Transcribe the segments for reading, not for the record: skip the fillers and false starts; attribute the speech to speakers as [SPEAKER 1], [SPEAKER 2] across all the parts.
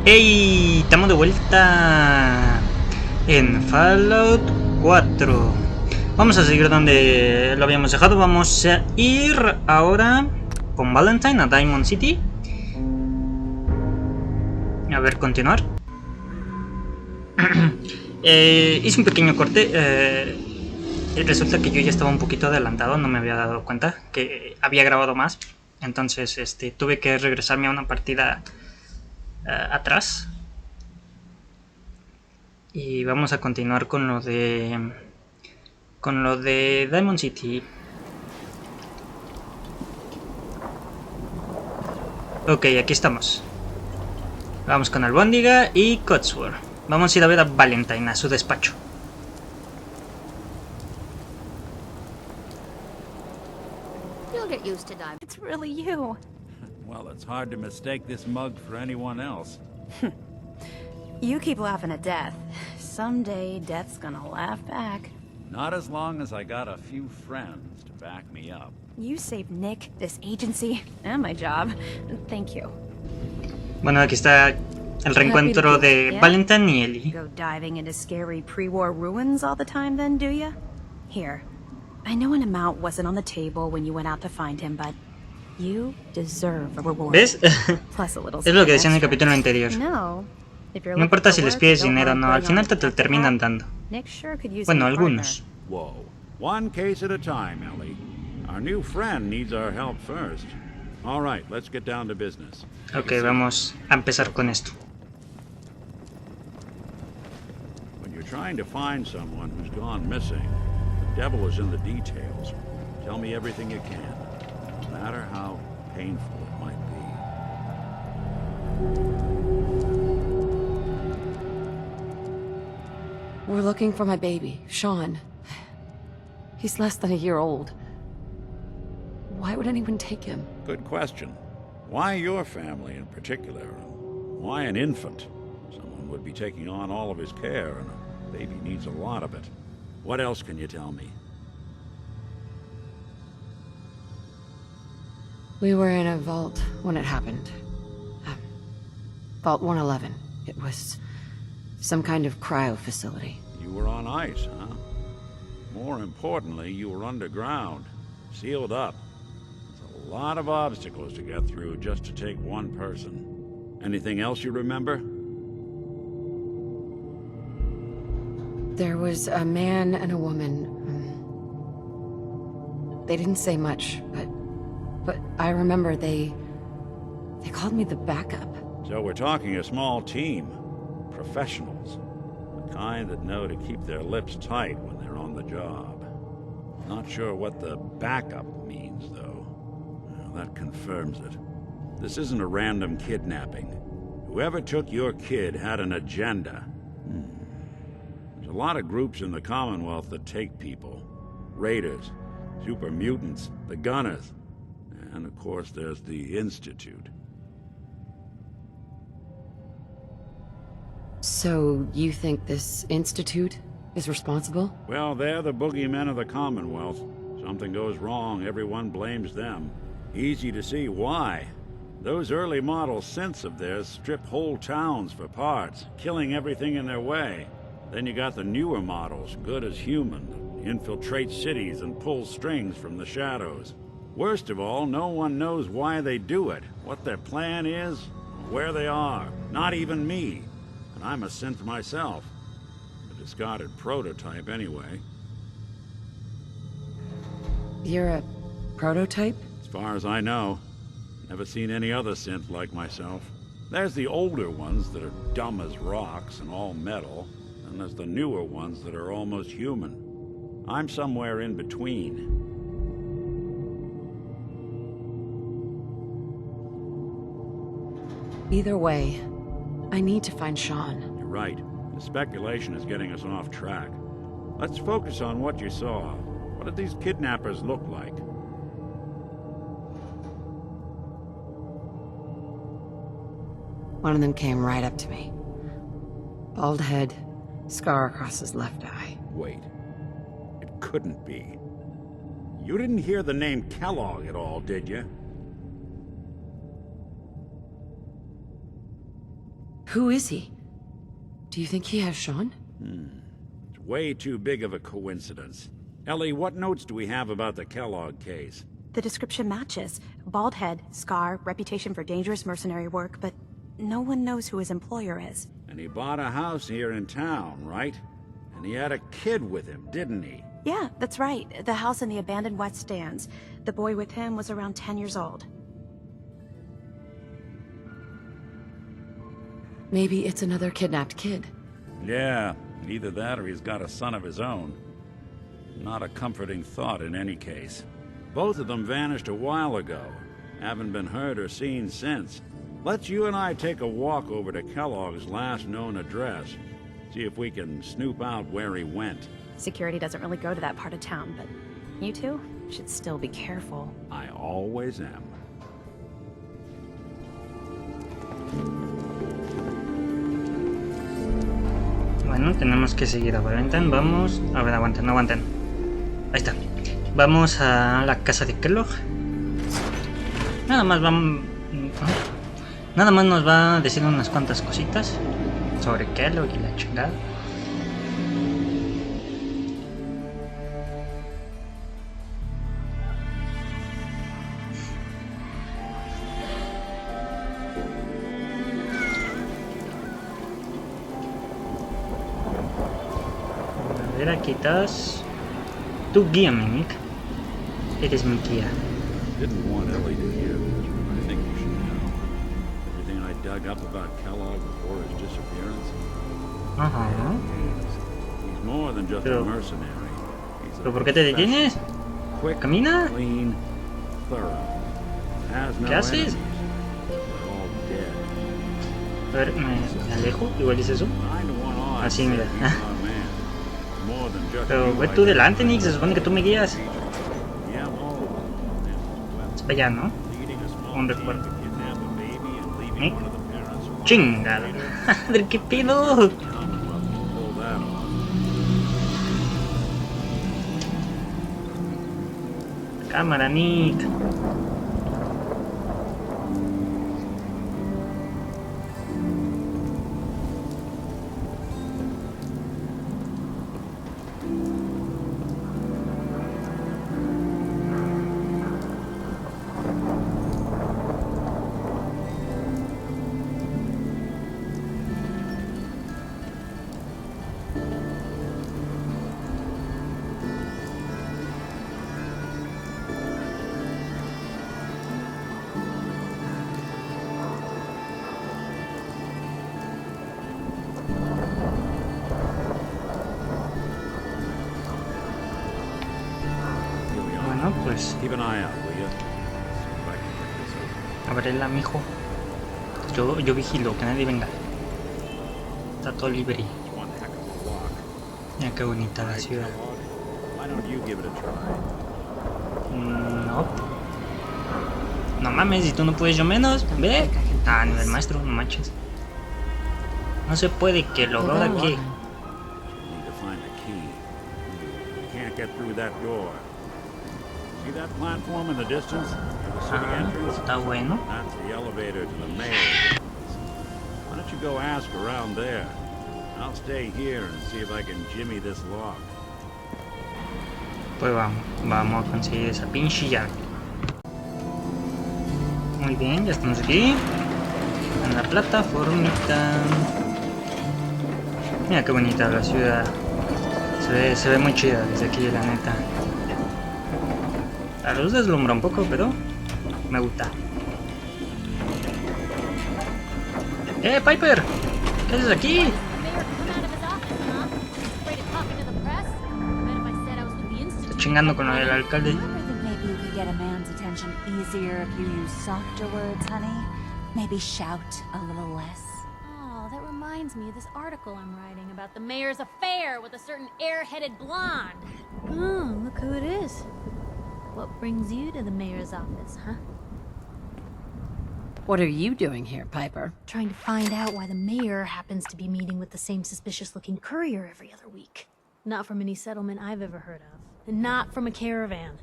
[SPEAKER 1] ¡Ey! Estamos de vuelta en Fallout 4. Vamos a seguir donde lo habíamos dejado. Vamos a ir ahora con Valentine a Diamond City. A ver, continuar. Hice un pequeño corte. Resulta que yo ya estaba un poquito adelantado. No me había dado cuenta que había grabado más. Entonces tuve que regresarme a una partida atrás. Y vamos a continuar con lo de Diamond City. Ok, aquí estamos. Vamos con Albóndiga y Cotsworth. Vamos a ir a ver a Valentine a su despacho.
[SPEAKER 2] You'll get used to Diamond.
[SPEAKER 3] It's really you.
[SPEAKER 4] Well, it's hard to mistake this mug for anyone else.
[SPEAKER 3] You keep laughing at death. Someday, death's gonna laugh back.
[SPEAKER 4] Not as long as I got a few friends to back me up.
[SPEAKER 3] You saved Nick, this agency, and my job. Thank you.
[SPEAKER 1] Bueno, aquí está el reencuentro de Valentine y Ellie.
[SPEAKER 3] Go diving into scary pre-war ruins all the time then, do ya? Here. I know an amount wasn't on the table when you went out to find him, but you deserve a reward.
[SPEAKER 1] ¿Ves?
[SPEAKER 3] Plus a little
[SPEAKER 1] Es lo que decía en el capítulo anterior.
[SPEAKER 3] No.
[SPEAKER 1] No importa si les pides dinero o no, al final te lo terminan dando. Bueno, algunos.
[SPEAKER 4] Whoa. One case at a time, Ellie. Our new friend needs our help first. All right, let's get down to business.
[SPEAKER 1] Ok, vamos a empezar con esto.
[SPEAKER 4] When you're trying to find someone who's gone missing, the devil is in the details. Tell me everything you can, no matter how painful it might be.
[SPEAKER 5] We're looking for my baby, Sean. He's less than a year old. Why would anyone take him?
[SPEAKER 4] Good question. Why your family in particular? Why an infant? Someone would be taking on all of his care, and a baby needs a lot of it. What else can you tell me?
[SPEAKER 5] We were in a vault when it happened. Vault 111. It was some kind of cryo facility.
[SPEAKER 4] You were on ice, huh? More importantly, you were underground, sealed up. There's a lot of obstacles to get through just to take one person. Anything else you remember?
[SPEAKER 5] There was a man and a woman. They didn't say much, but I remember they called me the backup.
[SPEAKER 4] So we're talking a small team. Professionals. The kind that know to keep their lips tight when they're on the job. Not sure what the backup means, though. Well, that confirms it. This isn't a random kidnapping. Whoever took your kid had an agenda. There's a lot of groups in the Commonwealth that take people. Raiders, super mutants, the Gunners, and of course there's the Institute.
[SPEAKER 5] So, you think this institute is responsible?
[SPEAKER 4] Well, they're the boogeymen of the Commonwealth. Something goes wrong, everyone blames them. Easy to see why. Those early model synths of theirs strip whole towns for parts, killing everything in their way. Then you got the newer models, good as human, that infiltrate cities and pull strings from the shadows. Worst of all, no one knows why they do it, what their plan is, where they are. Not even me. I'm a synth myself. A discarded prototype, anyway.
[SPEAKER 5] You're a prototype?
[SPEAKER 4] As far as I know. Never seen any other synth like myself. There's the older ones that are dumb as rocks and all metal, and there's the newer ones that are almost human. I'm somewhere in between.
[SPEAKER 5] Either way, I need to find Sean.
[SPEAKER 4] You're right. The speculation is getting us off track. Let's focus on what you saw. What did these kidnappers look like?
[SPEAKER 5] One of them came right up to me. Bald head, scar across his left eye.
[SPEAKER 4] Wait. It couldn't be. You didn't hear the name Kellogg at all, did you?
[SPEAKER 5] Who is he? Do you think he has Sean?
[SPEAKER 4] It's way too big of a coincidence. Ellie, what notes do we have about the Kellogg case?
[SPEAKER 3] The description matches. Bald head, scar, reputation for dangerous mercenary work, but no one knows who his employer is.
[SPEAKER 4] And he bought a house here in town, right? And he had a kid with him, didn't he?
[SPEAKER 3] Yeah, that's right. The house in the abandoned West Stands. The boy with him was around 10 years old.
[SPEAKER 5] Maybe it's another kidnapped kid.
[SPEAKER 4] Yeah, either that or he's got a son of his own. Not a comforting thought in any case. Both of them vanished a while ago. Haven't been heard or seen since. Let's you and I take a walk over to Kellogg's last known address. See if we can snoop out where he went.
[SPEAKER 3] Security doesn't really go to that part of town, but you two should still be careful.
[SPEAKER 4] I always am.
[SPEAKER 1] Bueno, tenemos que seguir. Aguanten, vamos. A ver, aguanten, no aguanten. Ahí está. Vamos a la casa de Kellogg. Nada más nos va a decir unas cuantas cositas sobre Kellogg y la chingada. A ver, aquí estás. Tú guíame, Nick. Eres mi guía.
[SPEAKER 4] Didn't want Ellie to hear this, but I think you should know. Everything I dug up about Kellogg before his disappearance.
[SPEAKER 1] Ajá.
[SPEAKER 4] He's more than just a mercenary. He's a
[SPEAKER 1] ¿Pero por qué te detienes?
[SPEAKER 4] quick,
[SPEAKER 1] Camina.
[SPEAKER 4] clean, thorough. Has no
[SPEAKER 1] ¿Qué haces?
[SPEAKER 4] enemies. They're all dead.
[SPEAKER 1] A ver, me alejo. Igual dices eso.
[SPEAKER 4] 9 to 1 odds
[SPEAKER 1] Así, mira.
[SPEAKER 4] that he's our man. More than just
[SPEAKER 1] Pero
[SPEAKER 4] you
[SPEAKER 1] ve tú delante, Nick. Se
[SPEAKER 4] identifying
[SPEAKER 1] supone que tú me guías.
[SPEAKER 4] Yeah, all of them.
[SPEAKER 1] Es para allá, ¿no?
[SPEAKER 4] Leading a small
[SPEAKER 1] Un
[SPEAKER 4] team
[SPEAKER 1] recuerdo.
[SPEAKER 4] to kidnap a baby and leaving
[SPEAKER 1] Nick.
[SPEAKER 4] one of the parents with
[SPEAKER 1] Chingada. Madre, qué pedo.
[SPEAKER 4] Commonwealth to pull that off.
[SPEAKER 1] Cámara, Nick.
[SPEAKER 4] Here we are.
[SPEAKER 1] Bueno, pues
[SPEAKER 4] Keep an eye out, will you? See if I can get this open.
[SPEAKER 1] ábrela, mijo. Yo vigilo, que nadie venga. Está todo libre.
[SPEAKER 4] It's one heck of a walk.
[SPEAKER 1] Mira qué bonita la
[SPEAKER 4] Right,
[SPEAKER 1] ciudad.
[SPEAKER 4] Kellogg? Why don't you give it a try?
[SPEAKER 1] No. No mames, si tú no puedes, yo menos. Ve. Ah, nivel maestro, no manches. No se puede, que lo ahora que.
[SPEAKER 4] Need to find the key. You can't get through that door. See that platform in the distance? Near the city
[SPEAKER 1] Ah,
[SPEAKER 4] entrance?
[SPEAKER 1] está bueno.
[SPEAKER 4] That's the elevator to the mayor's office. Why don't you go ask around there? I'll stay here and see if I can jimmy this lock.
[SPEAKER 1] Pues vamos a conseguir esa pinche llave. Muy bien, ya estamos aquí. En la plataformita. Mira qué bonita la ciudad. Se ve muy chida desde aquí, la neta. La luz deslumbra un poco, pero me gusta. Piper! ¿Qué haces aquí? Está chingando con lo del alcalde.
[SPEAKER 6] Remember that maybe you could get a man's attention easier if you use softer words, honey? Maybe shout a little less.
[SPEAKER 2] Oh, that reminds me of this article I'm writing about the mayor's affair with a certain air-headed blonde. Oh, look who it is. What brings you to the mayor's office, huh?
[SPEAKER 5] What are you doing here, Piper?
[SPEAKER 2] Trying to find out why the mayor happens to be meeting with the same suspicious-looking courier every other week. Not from any settlement I've ever heard of. And not from a caravan.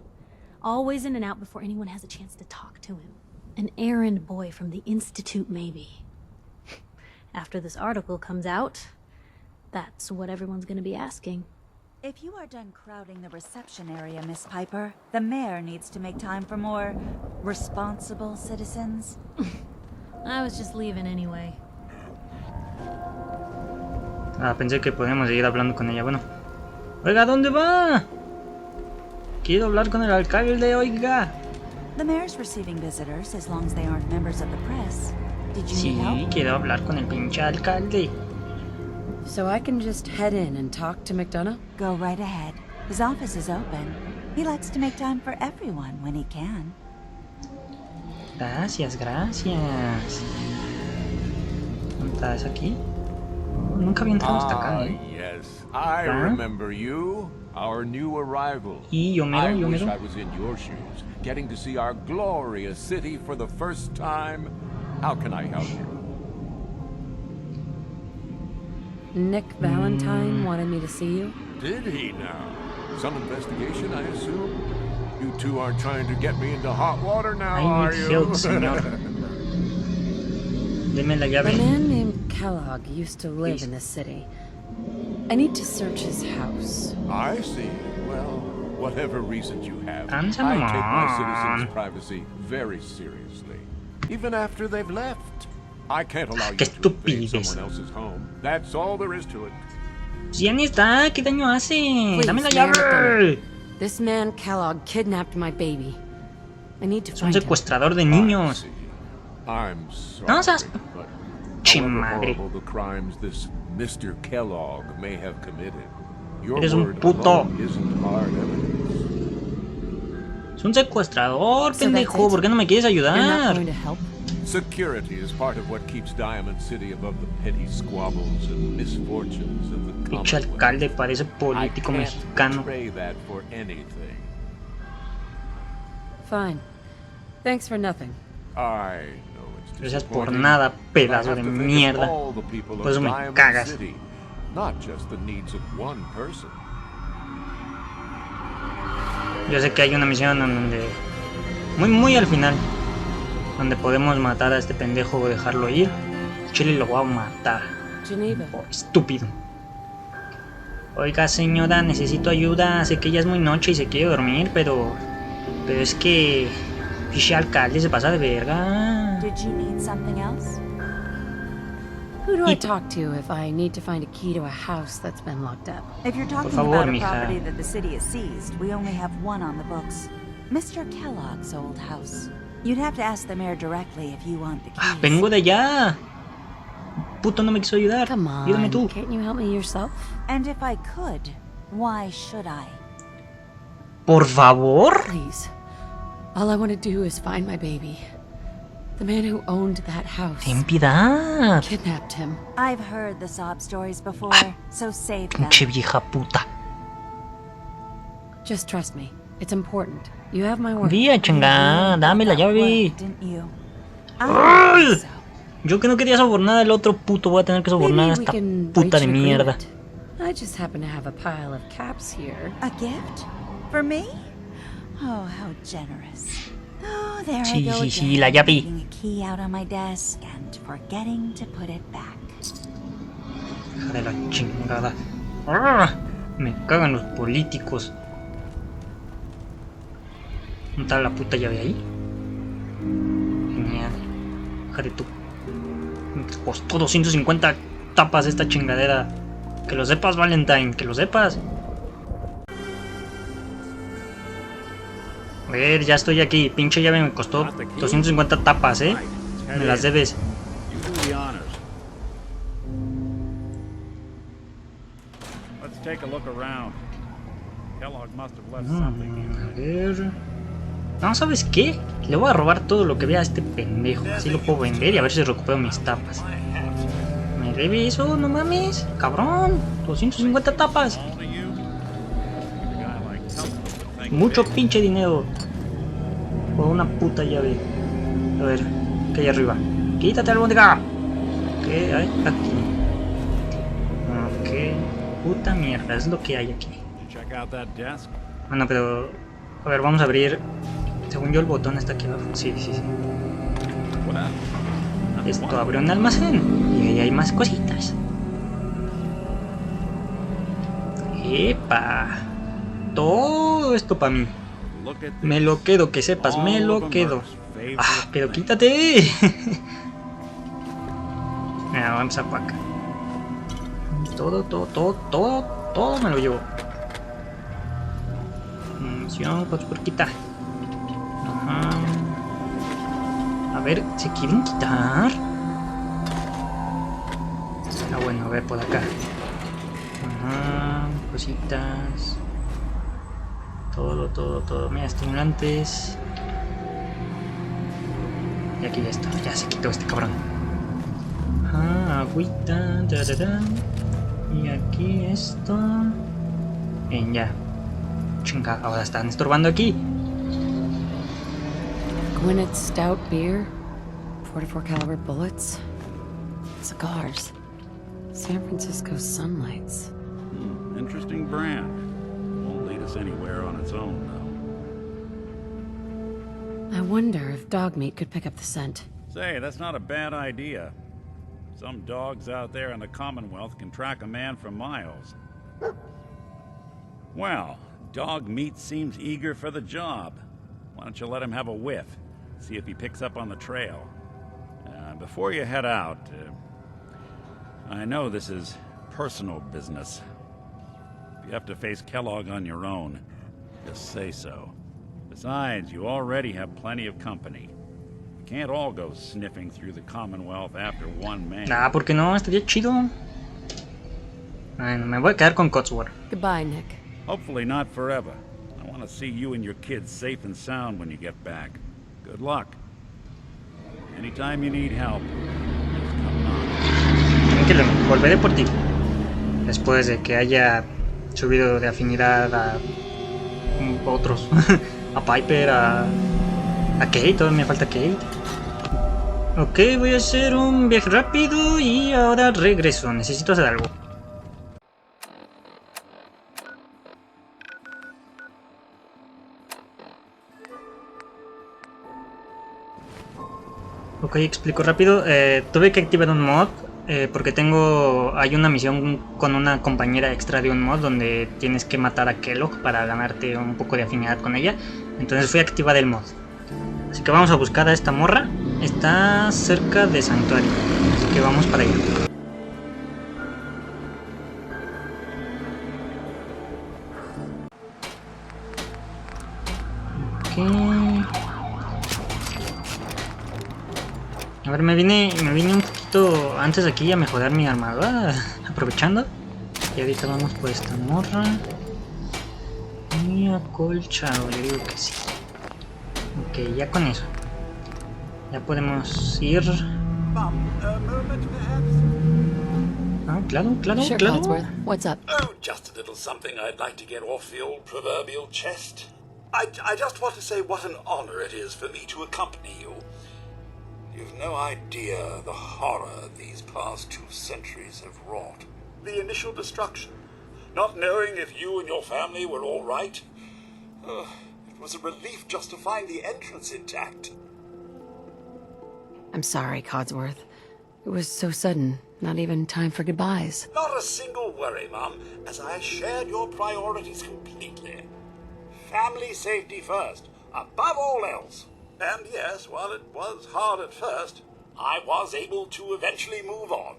[SPEAKER 2] Always in and out before anyone has a chance to talk to him. An errand boy from the Institute, maybe. After this article comes out, that's what everyone's gonna be asking.
[SPEAKER 6] If you are done crowding the reception area, Miss Piper, the mayor needs to make time for more responsible citizens.
[SPEAKER 2] I was just leaving anyway.
[SPEAKER 1] Ah, pensé que podíamos seguir hablando con ella. Bueno. Oiga, ¿dónde va? Quiero hablar con el alcalde, oiga.
[SPEAKER 6] The mayor's receiving visitors as long as they aren't members of the press. Did you
[SPEAKER 1] Sí,
[SPEAKER 6] need help?
[SPEAKER 1] quiero hablar con el pinche alcalde.
[SPEAKER 5] So I can just head in and talk to McDonough?
[SPEAKER 6] Go right ahead. His office is open. He likes to make time for everyone when he can.
[SPEAKER 1] Gracias, gracias. ¿Dónde es aquí? Oh, nunca había entrado hasta acá, ¿eh?
[SPEAKER 7] Yes, I remember you, our new arrival.
[SPEAKER 1] Y yo mero,
[SPEAKER 7] I
[SPEAKER 1] yo
[SPEAKER 7] wish
[SPEAKER 1] mero.
[SPEAKER 7] I was in your shoes, getting to see our glorious city for the first time. How can I help you?
[SPEAKER 5] Nick Valentine wanted me to see you?
[SPEAKER 7] Did he now? Some investigation, I assume? You two aren't trying to get me into hot water now,
[SPEAKER 1] I
[SPEAKER 7] are
[SPEAKER 1] need
[SPEAKER 7] you?
[SPEAKER 1] help, señor. Deme la
[SPEAKER 5] A
[SPEAKER 1] llave.
[SPEAKER 5] man named Kellogg used to live in this city. I need to search his house.
[SPEAKER 7] I see. Well, whatever reasons you have, I
[SPEAKER 1] Answer,
[SPEAKER 7] take my
[SPEAKER 1] man.
[SPEAKER 7] citizens' privacy very seriously. Even after they've left. I can't allow you
[SPEAKER 1] Qué
[SPEAKER 7] to invade
[SPEAKER 1] estupidez.
[SPEAKER 7] someone else's home. That's all there is to it.
[SPEAKER 1] Si ya ni está, ¿qué daño hace?
[SPEAKER 5] Please,
[SPEAKER 1] Dame la
[SPEAKER 5] Mayor
[SPEAKER 1] llave.
[SPEAKER 5] This man Kellogg kidnapped my baby. I need to
[SPEAKER 1] Es un
[SPEAKER 5] find him.
[SPEAKER 1] secuestrador de
[SPEAKER 7] I
[SPEAKER 1] niños.
[SPEAKER 7] see. I'm sorry,
[SPEAKER 1] No seas
[SPEAKER 7] but
[SPEAKER 1] chimadre.
[SPEAKER 7] however horrible the crimes this Mr. Kellogg may have committed, your
[SPEAKER 1] Eres un
[SPEAKER 7] word
[SPEAKER 1] puto.
[SPEAKER 7] alone isn't hard evidence.
[SPEAKER 1] Es un secuestrador,
[SPEAKER 5] So
[SPEAKER 1] pendejo.
[SPEAKER 5] that's it?
[SPEAKER 1] ¿Por qué no me quieres
[SPEAKER 5] You're not
[SPEAKER 1] ayudar?
[SPEAKER 5] going to help?
[SPEAKER 7] Security is part of what keeps Diamond City above the petty squabbles and misfortunes of the
[SPEAKER 1] Pinche
[SPEAKER 7] Commonwealth.
[SPEAKER 1] alcalde parece
[SPEAKER 7] I
[SPEAKER 1] político
[SPEAKER 7] can't
[SPEAKER 1] mexicano.
[SPEAKER 7] betray that for anything.
[SPEAKER 5] Fine. Thanks for nothing.
[SPEAKER 7] I know it's
[SPEAKER 1] Gracias por
[SPEAKER 7] disappointing,
[SPEAKER 1] nada,
[SPEAKER 7] but I
[SPEAKER 1] pedazo
[SPEAKER 7] have
[SPEAKER 1] de
[SPEAKER 7] to think of
[SPEAKER 1] mierda.
[SPEAKER 7] all the people of
[SPEAKER 1] Por eso me
[SPEAKER 7] Diamond
[SPEAKER 1] cagas.
[SPEAKER 7] City, not just the needs of one person.
[SPEAKER 1] Yo sé que hay una misión en donde... Muy al final. Donde podemos matar a este pendejo o dejarlo ir. Chile lo voy a matar.
[SPEAKER 5] Geneva.
[SPEAKER 1] Oh, estúpido. Oiga, señora, necesito ayuda. Sé que ya es muy noche y se quiere dormir, pero es que... Pinche alcalde se pasa de verga.
[SPEAKER 6] Did you need something else?
[SPEAKER 5] Who do I talk to if I need to find a key to a house that's been locked up?
[SPEAKER 6] If you're talking
[SPEAKER 1] favor,
[SPEAKER 6] about a
[SPEAKER 1] mija.
[SPEAKER 6] property that the city has seized, we only have one on the books. Mr. Kellogg's old house. You'd have to ask the mayor directly if you want the
[SPEAKER 1] Ah,
[SPEAKER 6] keys.
[SPEAKER 1] vengo de allá. Puto no me quiso ayudar.
[SPEAKER 5] Come
[SPEAKER 1] Ayúdame
[SPEAKER 5] on,
[SPEAKER 1] tú.
[SPEAKER 5] can't you help me yourself?
[SPEAKER 6] And if I could, why should I?
[SPEAKER 1] Por favor.
[SPEAKER 5] Please. All I want to do is find my baby. The man who owned that house
[SPEAKER 1] Ten piedad.
[SPEAKER 5] kidnapped him.
[SPEAKER 6] I've heard the sob stories before, so save them.
[SPEAKER 1] Pinche vieja puta.
[SPEAKER 5] Just trust me. It's important. You have my word.
[SPEAKER 1] Vía, chingada. Dame la llave.
[SPEAKER 6] Didn't you?
[SPEAKER 1] Ay.
[SPEAKER 6] I think so.
[SPEAKER 1] Yo que no quería sobornar al otro puto, voy a tener que sobornar a
[SPEAKER 5] Maybe we
[SPEAKER 1] esta
[SPEAKER 5] can
[SPEAKER 1] puta
[SPEAKER 5] reach
[SPEAKER 1] de
[SPEAKER 5] an
[SPEAKER 1] mierda.
[SPEAKER 5] agreement. I just happen to have a pile of caps here.
[SPEAKER 6] A gift? For me? Oh, how generous. Oh, there
[SPEAKER 1] Sí,
[SPEAKER 6] I go
[SPEAKER 1] sí, sí,
[SPEAKER 6] again,
[SPEAKER 1] la llave.
[SPEAKER 6] leaving a key out on my desk and forgetting to put it back.
[SPEAKER 1] Hija de la chingada. ¡Ah! Me cagan los políticos. ¿Dónde está la puta llave ahí? Genial. Déjate tú. Me costó 250 tapas esta chingadera. Que lo sepas, Valentine, que lo sepas. A ver, ya estoy aquí. Pinche llave me costó 250 tapas, Me las debes.
[SPEAKER 4] You do the honors. Let's take a look around. Kellogg must have left something here.
[SPEAKER 1] A ver. No, ¿sabes qué? Le voy a robar todo lo que vea a este pendejo. Así lo puedo vender y a ver si recupero mis tapas. ¿Me debe eso? No mames. Cabrón. 250 tapas.
[SPEAKER 4] Only you? Give a guy like Kellogg the thing
[SPEAKER 1] Mucho pinche dinero. Por una puta llave. A ver. ¿Qué hay arriba? Quítate, albóndiga. ¿Qué hay aquí? Ok. Puta mierda. Es lo que hay aquí.
[SPEAKER 4] Did you check out that desk?
[SPEAKER 1] Bueno, pero... A ver, vamos a abrir... Según yo el botón está aquí abajo. Sí, sí, sí. Esto abre un almacén y ahí hay más cositas. ¡Epa! Todo esto para mí. Me lo quedo, que sepas, me lo quedo. ¡Ah, pero quítate! Mira, vamos a por acá. Todo me lo llevo. Munición, pues por quitar. Ajá. A ver, ¿se quieren quitar? Ah, bueno, a ver por acá. Ajá, cositas. Todo. Mira, estimulantes. Y aquí ya está, ya se quitó este cabrón. Ajá, agüita. Y aquí esto. Bien, ya. Chinga, ahora están estorbando aquí.
[SPEAKER 5] Gwyneth Stout beer, 44 caliber bullets, cigars, San Francisco Sunlights.
[SPEAKER 4] Interesting brand. Won't lead us anywhere on its own, though.
[SPEAKER 5] I wonder if dog meat could pick up the scent.
[SPEAKER 4] Say, that's not a bad idea. Some dogs out there in the Commonwealth can track a man for miles. Well, dog meat seems eager for the job. Why don't you let him have a whiff? See if he picks up on the trail. Before you head out, I know this is personal business. If you have to face Kellogg on your own, just say so. Besides, you already have plenty of company. You can't all go sniffing through the Commonwealth after one man.
[SPEAKER 1] Nah, ¿por qué no? Estaría chido. Bueno, me voy a quedar con Codsworth.
[SPEAKER 5] Goodbye, Nick.
[SPEAKER 4] Hopefully not forever. I want to see you and your kids safe and sound when you get back. Good luck. Anytime you need help, just come on.
[SPEAKER 1] Tranquilo, volveré por ti. Después de que haya subido de afinidad a otros. A Piper, a Kate, todavía me falta Kate. Ok, voy a hacer un viaje rápido y ahora regreso. Necesito hacer algo. Ok, explico rápido. Tuve que activar un mod porque hay una misión con una compañera extra de un mod donde tienes que matar a Kellogg para ganarte un poco de afinidad con ella. Entonces fui a activar el mod. Así que vamos a buscar a esta morra. Está cerca de Santuario. Así que vamos para allá. Ok. A ver, me vine un poquito antes de aquí a mejorar mi armadura, aprovechando. Y ahorita vamos por esta morra. Y acolchado, yo digo que sí. Ok, ya con eso. Ya podemos ir. Ah, claro.
[SPEAKER 5] Sure, Codsworth. What's up?
[SPEAKER 8] Oh, just a little something I'd like to get off the old proverbial chest. I just want to say what an honor it is for me to accompany you. You've no idea the horror these past 2 centuries have wrought. The initial destruction. Not knowing if you and your family were all right. It was a relief just to find the entrance intact.
[SPEAKER 5] I'm sorry, Codsworth. It was so sudden. Not even time for goodbyes.
[SPEAKER 8] Not a single worry, Mum, as I shared your priorities completely. Family safety first, above all else. And yes, while it was hard at first, I was able to eventually move on.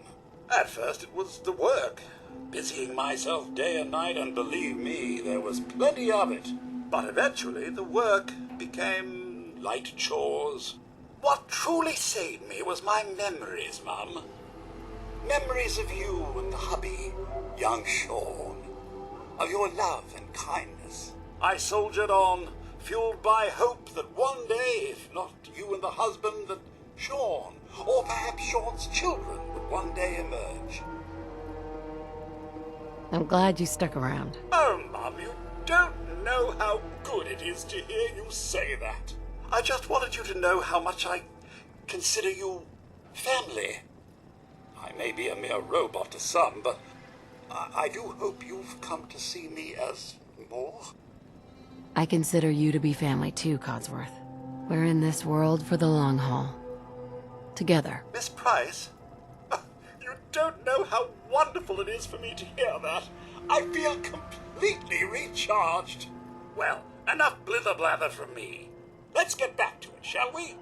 [SPEAKER 8] At first it was the work, busying myself day and night, and believe me, there was plenty of it. But eventually the work became light chores. What truly saved me was my memories, Mum. Memories of you and the hubby, young Sean. Of your love and kindness. I soldiered on, fueled by hope that one day, if not you and the husband, that Sean, or perhaps Sean's children, would one day emerge.
[SPEAKER 5] I'm glad you stuck around.
[SPEAKER 8] Oh, Mum, you don't know how good it is to hear you say that. I just wanted you to know how much I consider you family. I may be a mere robot to some, but I do hope you've come to see me as more.
[SPEAKER 5] I consider you to be family too, Codsworth. We're in this world for the long haul. together.
[SPEAKER 8] Miss Price? You don't know how wonderful it is for me to hear that. I feel completely recharged. Well, enough blither-blather from me. Let's get back to it, shall we?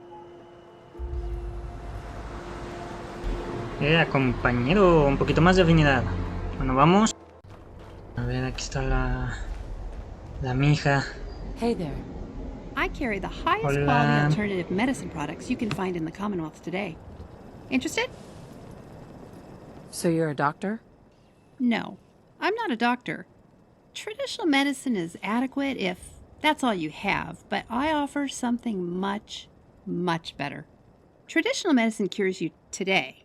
[SPEAKER 1] Compañero, un poquito más de afinidad. Bueno, vamos. A ver, aquí está la mija.
[SPEAKER 9] Hey there. I carry the highest
[SPEAKER 1] Hola.
[SPEAKER 9] quality alternative medicine products you can find in the Commonwealth today. Interested?
[SPEAKER 5] So you're a doctor?
[SPEAKER 9] No, I'm not a doctor. Traditional medicine is adequate if that's all you have, but I offer something much, much better. Traditional medicine cures you today.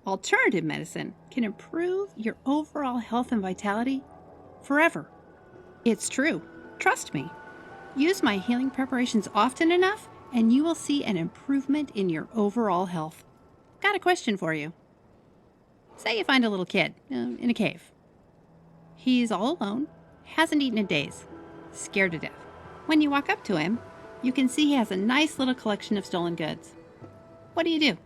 [SPEAKER 9] Alternative medicine can improve your overall health and vitality forever. It's true. Trust me. Use my healing preparations often enough, and you will see an improvement in your overall health. Got a question for you. Say you find a little kid in a cave. He's all alone, hasn't eaten in days, scared to death. When you walk up to him, you can see he has a nice little collection of stolen goods. What do you do?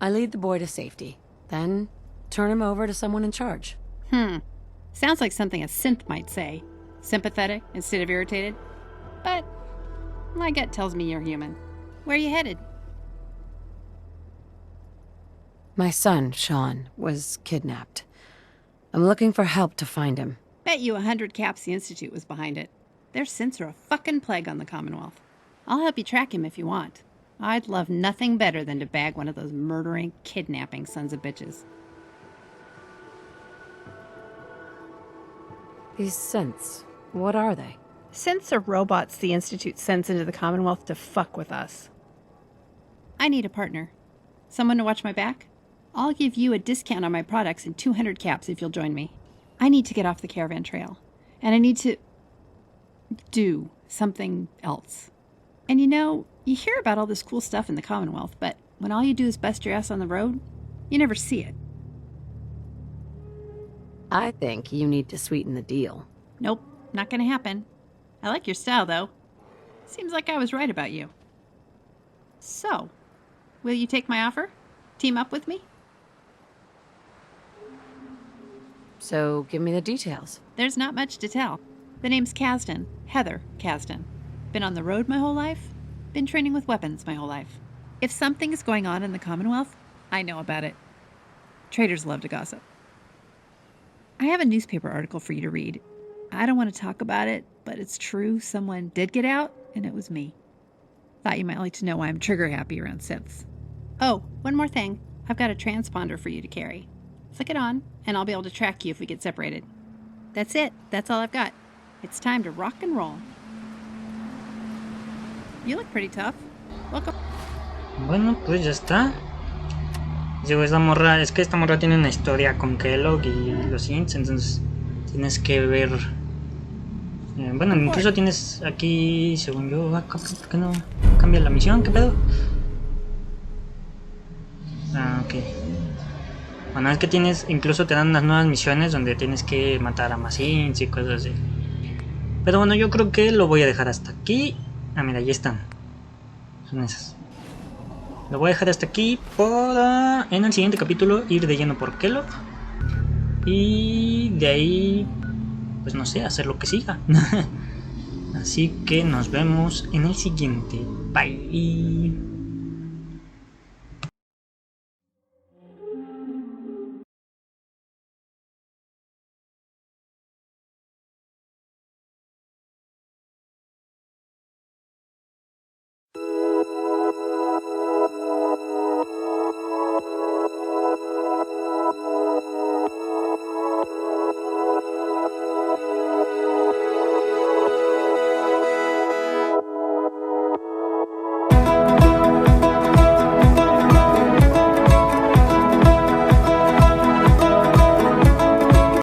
[SPEAKER 5] I lead the boy to safety, then turn him over to someone in charge.
[SPEAKER 9] Sounds like something a synth might say. Sympathetic instead of irritated. But my gut tells me you're human. Where are you headed?
[SPEAKER 5] My son, Sean, was kidnapped. I'm looking for help to find him.
[SPEAKER 9] Bet you 100 caps the Institute was behind it. Their synths are a fucking plague on the Commonwealth. I'll help you track him if you want. I'd love nothing better than to bag one of those murdering, kidnapping sons of bitches.
[SPEAKER 5] These synths, what are they?
[SPEAKER 9] Synths are robots the Institute sends into the Commonwealth to fuck with us. I need a partner. Someone to watch my back? I'll give you a discount on my products and 200 caps if you'll join me. I need to get off the caravan trail. And I need to do something else. And you know, you hear about all this cool stuff in the Commonwealth, but when all you do is bust your ass on the road, you never see it.
[SPEAKER 5] I think you need to sweeten the deal.
[SPEAKER 9] Nope, not gonna happen. I like your style, though. Seems like I was right about you. So, will you take my offer? Team up with me?
[SPEAKER 5] So, give me the details.
[SPEAKER 9] There's not much to tell. The name's Kasdan, Heather Kasdan. Been on the road my whole life. Been training with weapons my whole life. If something is going on in the Commonwealth, I know about it. Traders love to gossip. I have a newspaper article for you to read. I don't want to talk about it, but it's true. Someone did get out, and it was me. Thought you might like to know why I'm trigger happy around synths. Oh, one more thing. I've got a transponder for you to carry. Flick it on, and I'll be able to track you if we get separated. That's it. That's all I've got. It's time to rock and roll. You look pretty tough. Welcome.
[SPEAKER 1] Bueno, pues ya está. Digo, esta morra tiene una historia con Kellogg y los Ints, entonces tienes que ver. Bueno, incluso tienes aquí, según yo, ¿por qué no cambia la misión? ¿Qué pedo? Ok. Bueno, es que tienes, incluso te dan unas nuevas misiones donde tienes que matar a más Ints y cosas así. Pero bueno, yo creo que lo voy a dejar hasta aquí. Ah, mira, ahí están. Son esas. Lo voy a dejar hasta aquí para en el siguiente capítulo ir de lleno por Kellogg. Y de ahí, pues no sé, hacer lo que siga. Así que nos vemos en el siguiente. Bye.